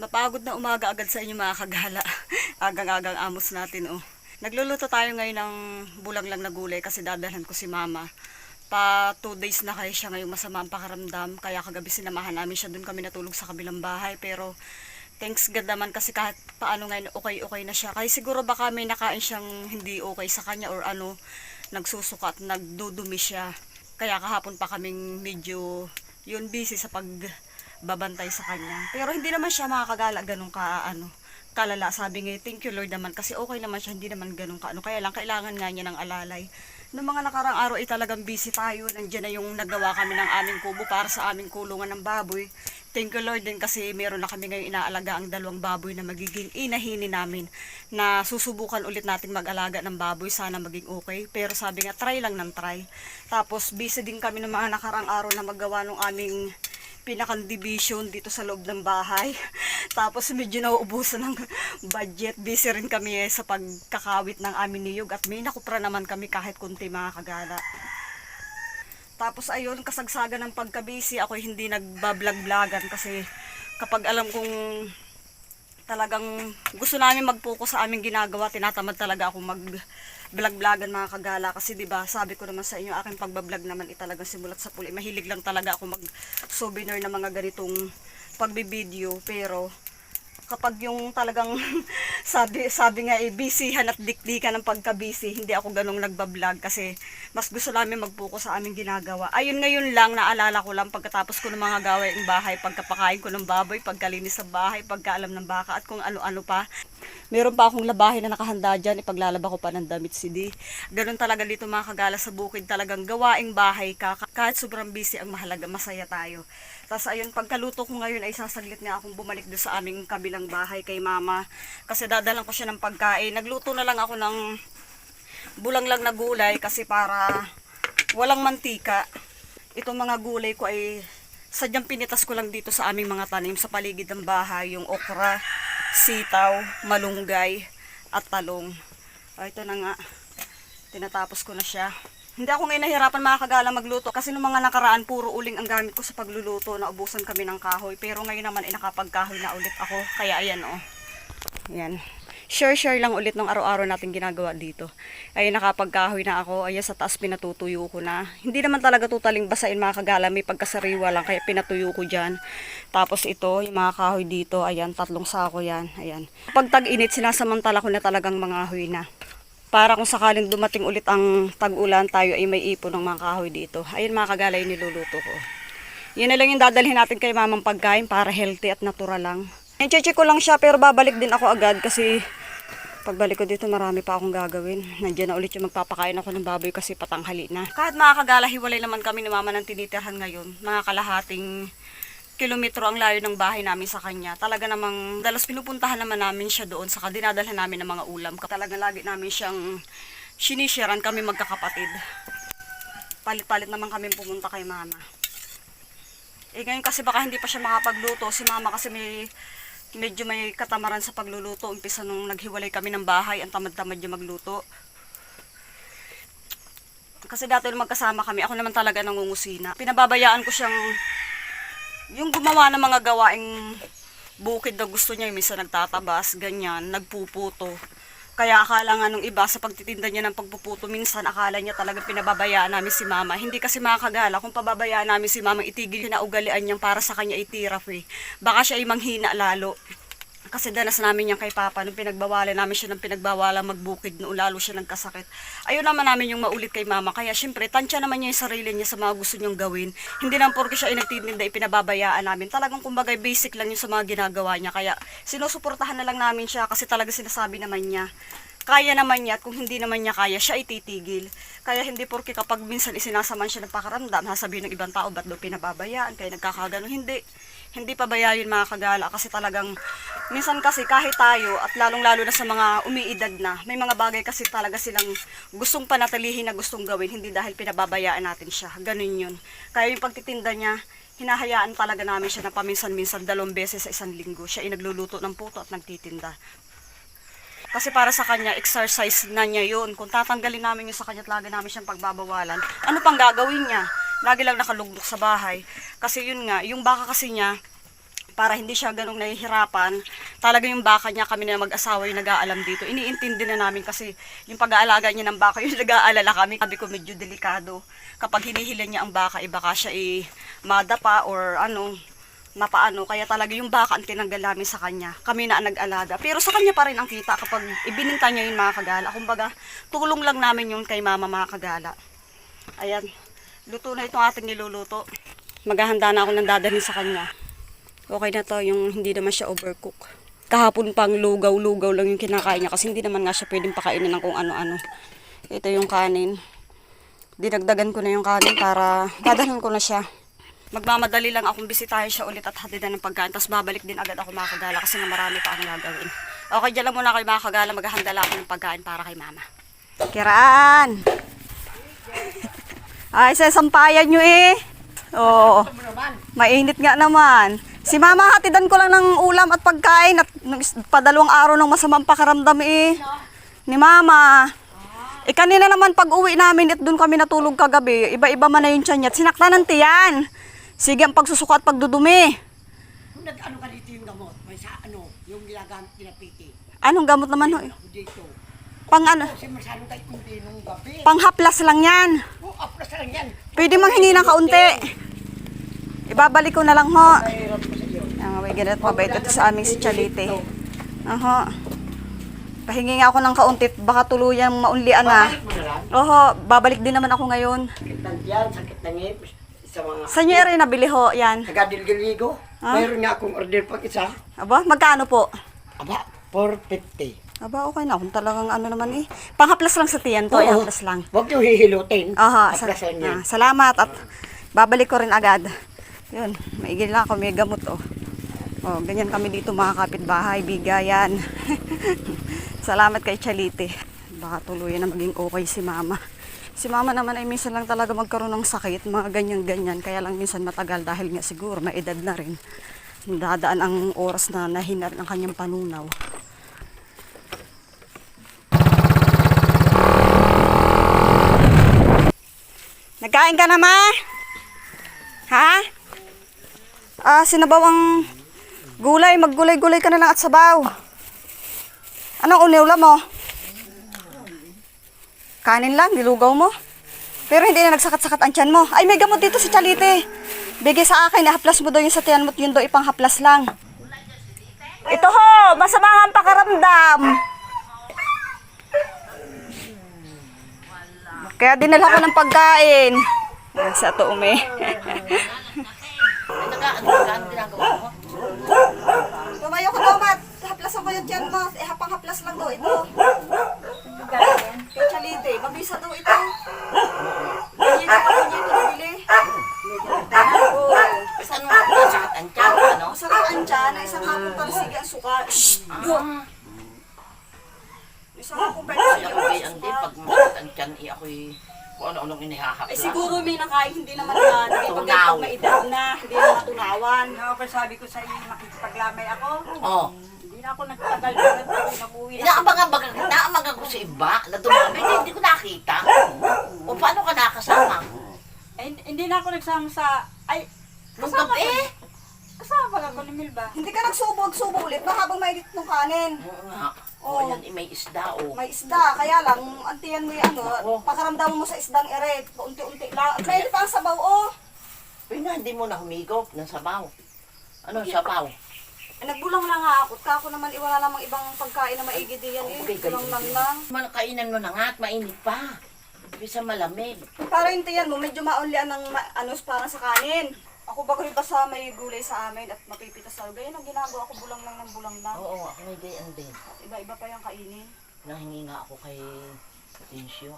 Napagod na umaga agad sa inyo mga kagala. Agang-agang amos natin oh. Nagluluto tayo ngayon ng bulang lang na gulay kasi dadalhan ko si mama. Pa 2 days na kayo siya ngayong masama ang pakaramdam. Kaya kagabi sinamahan namin siya, doon kami natulog sa kabilang bahay. Pero thanks God naman kasi kahit paano ngayon okay na siya. Kaya siguro baka may nakain siyang hindi okay sa kanya or ano, nagsusuka at nagdudumi siya. Kaya kahapon pa kaming medyo yun busy sa pagbabantay sa kanya. Pero hindi naman siya makakagala ganun kalala. Sabi nga, thank you Lord naman kasi okay naman siya, hindi naman ganun kaya lang kailangan nga niya ng alalay. Noong mga nakarang araw ay talagang busy tayo. Nandiyan na yung nagawa kami ng aming kubo para sa aming kulungan ng baboy. Thank you Lord din kasi meron na kami ngayon inaalaga ang 2 baboy na magiging inahini namin. Na susubukan ulit natin mag-alaga ng baboy, sana maging okay. Pero sabi nga, try lang ng try. Tapos busy din kami ng mga nakarang araw na maggawa ng aming pinakang division dito sa loob ng bahay. Tapos medyo nauubusan ng budget. Busy rin kami sa pagkakawit ng aming niyog at may nakupra naman kami kahit kunti mga kagala. Tapos ayun, kasagsagan ng pagka-busy, ako hindi nagbablog-vlogan kasi kapag alam kong talagang gusto namin mag-focus sa aming ginagawa, tinatamad talaga ako mag-vlog-vlogan mga kagala kasi 'di ba, sabi ko naman sa inyo, aking pagba-vlog naman talagang simulat sa puli. Mahilig lang talaga ako mag-souvenir ng mga ganitong pagbibideo, pero kapag yung talagang sabi nga busyhan at dikdikan ng pagka-busy, hindi ako ganong nagba-vlog kasi mas gusto namin mag-focus sa aming ginagawa. Ayun, ngayon lang naalala ko lang pagkatapos ko ng mga gawaing bahay, pagkapakain ko ng baboy, pagkalinis sa bahay, pagkaalam ng baka at kung ano-ano pa. Meron pa akong labahin na nakahanda dyan, ipaglalaba ko pa ng damit si Ganun talaga dito mga kagala sa bukid, talagang gawaing bahay ka. Kahit sobrang busy, ang mahalaga, masaya tayo. Tapos ayun, pagkaluto ko ngayon ay sasaglit nga akong bumalik doon sa aming kabilang bahay kay mama. Kasi dadalang ko siya ng pagkain. Nagluto na lang ako ng bulang lang na gulay kasi para walang mantika. Itong mga gulay ko ay sadyang pinitas ko lang dito sa aming mga tanim sa paligid ng bahay. Yung okra, sitaw, malunggay, at talong. Ito na nga, tinatapos ko na siya. Hindi ako ngayon nahirapan mga kagala magluto kasi nung mga nakaraan puro uling ang gamit ko sa pagluluto, naubusan kami ng kahoy. Pero ngayon naman ay nakapagkahoy na ulit ako. Kaya ayan oh. Ayan. Share lang ulit ng araw-araw natin ginagawa dito. Ay nakapagkahoy na ako. Ayan sa taas pinatutuyo ko na. Hindi naman talaga tutaling basain mga kagala. May pagkasariwa lang kaya pinatuyo ko dyan. Tapos ito, yung mga kahoy dito. Ayan, 3 sako yan. Ayan. Pag tag-init, sinasamantala ko na talagang mga kahoy na. Para kung sakaling dumating ulit ang tag-ulan, tayo ay may ipon ng mga kahoy dito. Ayun mga kagala yung niluluto ko. Yun na lang yung dadalhin natin kay mamang pagkain para healthy at natural lang. I-check ko lang siya pero babalik din ako agad kasi pagbalik ko dito marami pa akong gagawin. Nandiyan na ulit yung magpapakain ako ng baboy kasi patanghali na. Kahit mga kagala, hiwalay naman kami ni mama ng tinitirhan ngayon. Mga kalahating kilometro ang layo ng bahay namin sa kanya. Talaga namang dalas pinupuntahan naman namin siya doon, saka dinadalhan namin ng mga ulam. Talaga lagi namin siyang sinisharean kami magkakapatid. Palit-palit naman kami pumunta kay mama. Ngayon kasi baka hindi pa siya makapagluto. Si mama kasi medyo may katamaran sa pagluluto. Umpisa nung naghiwalay kami ng bahay, ang tamad-tamad niya magluto. Kasi dati nung magkasama kami, ako naman talaga nangungusina. Pinababayaan ko siyang yung gumawa ng mga gawaing bukid na gusto niya, minsan nagtatabas, ganyan, nagpuputo. Kaya akala nga nung iba sa pagtitinda niya ng pagpuputo, minsan akala niya talaga pinababayaan namin si mama. Hindi kasi mga kagala, kung pababayaan namin si mama, itigil na ugalian niyang para sa kanya itiraf eh. Baka siya ay manghina lalo. Kasi danas namin yan kay Papa, nung pinagbawalan namin siya ng pinagbawalan magbukid, noon lalo siya nagkasakit. Ayun naman namin yung maulit kay Mama, kaya syempre, tansya naman niya yung sarili niya sa mga gusto niyang gawin. Hindi lang porke siya ay nagtitinda, ipinababayaan namin. Talagang kumbaga basic lang yung sa mga ginagawa niya, kaya sinusuportahan na lang namin siya kasi talaga sinasabi naman niya. Kaya naman niya at kung hindi naman niya kaya, siya ititigil. Kaya hindi porke kapag minsan isinasaman siya ng pakaramdam, sasabihin ng ibang tao, ba't daw pinababayaan, kaya nagkakagano, hindi pabayayin mga kagala kasi talagang minsan kasi kahit tayo at lalong-lalo na sa mga umiidad na, may mga bagay kasi talaga silang gustong panatilihin na gustong gawin, hindi dahil pinababayaan natin siya. Ganun yun. Kaya yung pagtitinda niya, hinahayaan talaga namin siya na paminsan-minsan 2 beses sa isang linggo. Siya ay nagluluto ng puto at nagtitinda. Kasi para sa kanya, exercise na niya yun. Kung tatanggalin namin yun sa kanya at lagi namin siyang pagbabawalan, ano pang gagawin niya? Lagi lang nakalugdok sa bahay. Kasi yun nga, yung baka kasi niya, para hindi siya ganong nahihirapan. Talaga yung baka niya, kami na mag-asawa yung nag-aalam dito. Iniintindi na namin kasi yung pag-aalaga niya ng baka, yung nag-aalala kami. Sabi ko medyo delikado. Kapag hinihila niya ang baka, baka siya madapa or mapaano. Kaya talaga yung baka ang tinanggal namin sa kanya. Kami na ang nag-alaga. Pero sa kanya pa rin ang kita kapag ibininta niya yung mga kagala. Kumbaga, tulong lang namin yun kay mama mga kagala. Ayan. Luto na itong ating niluluto. Maghahanda na ako ng dadalhin sa kanya. Okay na to, yung hindi naman siya overcook. Kahapon pang lugaw-lugaw lang yung kinakain niya kasi hindi naman nga siya pwedeng pakainin ng kung ano-ano. Ito yung kanin. Dinagdagan ko na yung kanin para dadalhin ko na siya. Magmamadali lang akong bisitahin siya ulit at hatidan ng pagkain. Tapos babalik din agad ako mga kagala kasi nga marami pa akong gagawin. Okay, dyan lang muna kayo mga kagala. Maghahanda lang ako ng pagkain para kay mama. Kiraan! Ay, sasampayan nyo Oo. Mainit nga naman. Si mama, hatidan ko lang ng ulam at pagkain at padalawang araw ng masamang pakaramdam ni mama. Kanina naman pag uwi namin at doon kami natulog kagabi, iba-iba man na yung tiyan niya at sinaktan ng tiyan. Sige ang pagsusuka at pagdudumi. Nag-ano ka dito yung gamot? May sa yung ginagamit pinapiti. Anong gamot naman ho? Dito. Pang ano? Kasi masyadong tayo kundi nung gabi. Panghaplas lang yan. Aplas lang yan. Pwede manghingi ng kaunti. Ibabalik ko na lang ho. Mahirap ko sa iyo. May ganit mabait ito sa aming si Chalite. Pahingi nga ako ng kaunti, baka tuluyang maunlian na. Babalik mo na lang. Babalik din naman ako ngayon. Sakit ng tiyan, sakit ng ngipis. Sa mga... Sa inyo rin nabili ho, yan. Taga-Dilgiligo. Mayroon nga akong order pag isa. Aba, magkano po? Aba, 450. Aba, okay na. Kung talagang naman Panghaplas lang sa tiyan to, Oo. ihaplas lang. Huwag yung hihilutin. Aplasan niya. Salamat at babalik ko rin agad. Yun, maigil lang ako, may gamot ganyan kami dito mga kapitbahay, bigayan. Salamat kay Chalite. Baka tuluyan na maging okay si mama. Si mama naman ay minsan lang talaga magkaroon ng sakit, mga ganyan-ganyan. Kaya lang minsan matagal dahil nga siguro may edad na rin. Dadaan ang oras na nahinar ng kanyang panunaw. Nagkain ka na, ma? Ha? Sinabaw ang gulay. Maggulay-gulay ka na lang at sabaw. Anong uniwla mo? Kanin lang, nilugaw mo. Pero hindi na nagsakat-sakat ang tiyan mo. Ay, may gamot dito si Chalite. Bigay sa akin, haplas mo daw yung sa tiyan mo at yun daw ipanghaplas lang. Ito ho, masama ang pakaramdam. Kaya dinala ko ng pagkain. Sa to ume. Tumayo ka daw, Mat. Haplasan ko yung tiyan mo. Hapang-haplas lang daw ito. Kaya Chalite, mabisa daw ito. Ganyan na pa niya ito nabili. Saan mo masakit ang tiyan? Ano? Masakit ang tiyan na isang hapong talsige ang suka. Isang hapong talsige ang Hindi, suka. pag masakit ang tiyan, ako'y kung ano-anong inihahapla. Siguro may nakain, hindi naman na. Hindi pag may edad na, hindi na natunawan. Sabi ko sa iyo, makikipaglamay ako. Oo. Hindi na ako nagtagal na nag-uwi na. Inaamag ako sa iba na dumami, hindi ko nakita. O paano ka nakasama? Hindi na ako nagsama sa... Ay, Nung gabi? kasama ako ni Milba. Hindi ka nagsubog-subog ulit na habang mainit ng kanin. Oo nga. Oo. O yan, may isda o. May isda, kaya lang, antiyan mo yung pakaramdaman mo sa isdang ere, unti-unti lang. Mainit pa ang sabaw, Pero nga, hindi mo na humigop ng sabaw. Ano sabaw? Nagbulang lang nga ako, kako naman iwala namang ibang pagkain na maigi diyan Okay, Bulang lang. Kainan mo na nga at mainit pa. Bisa malamig. Para yung tiyan mo, medyo maunlian ng para sa kanin. Ako ba basta may gulay sa amin at mapipitas sa ganyan ang ginagawa ko, bulang lang ng bulang lang. Oo, ako may gayan din. Iba-iba pa yung kainin. Nahingi nga ako kay Tensyo.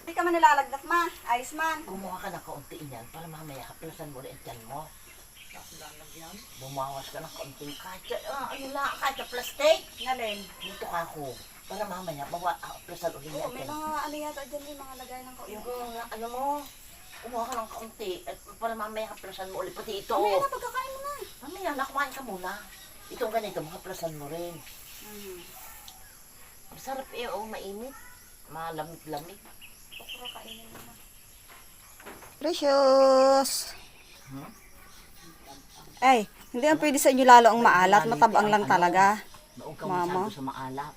Hindi ka man nilalagnat, ma. Ayos man. Gumawa ka ng kaunti niyan para mamaya kaplasan mo rin tiyan mo. Bumawas ka ng kaunting kahit sa plastic. Nalin. Dito ka ako. Para mamaya, kaplasan ulit Oo, may natin. mga ano yata dyan, may mga lagay ng Yung kaunti. ano mo, kumuha ka ng kaunti at para mamaya kaplasan mo ulit. Pati ito. Mamaya na, pagkakain mo na. Mamaya, nakumain ka muna. Itong ganito, makaplasan mo rin. Masarap mainit. Malamig-lamig. Pagkakainin mo na. Precious! Ay, Hindi ang pwede sa inyo lalo ang maalat, matabang lang talaga. Noong ka Mama. masyado sa maalat.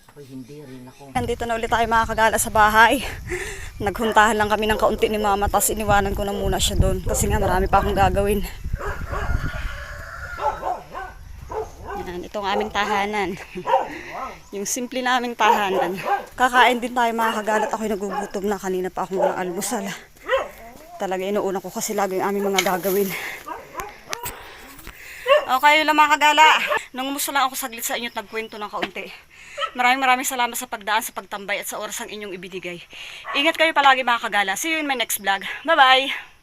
Ako hindi rin ako. Nandito na ulit tayo mga kagala sa bahay. Naghuntahan lang kami ng kaunti ni mama, tapos iniwanan ko na muna siya doon. Kasi nga marami pa akong gagawin. Yan, ito ang aming tahanan. Yung simple naming tahanan. Kakain din tayo mga kagalat. Ako'y nagugutom na, kanina pa akong mga almusal. Talaga inuuna ko kasi lagi yung aming mga gagawin. Okay, yun lang mga kagala. Nangumusta lang ako saglit sa inyo at nagkwento ng kaunti. Maraming salamat sa pagdaan, sa pagtambay at sa oras ang inyong ibinigay. Ingat kayo palagi mga kagala. See you in my next vlog. Bye-bye!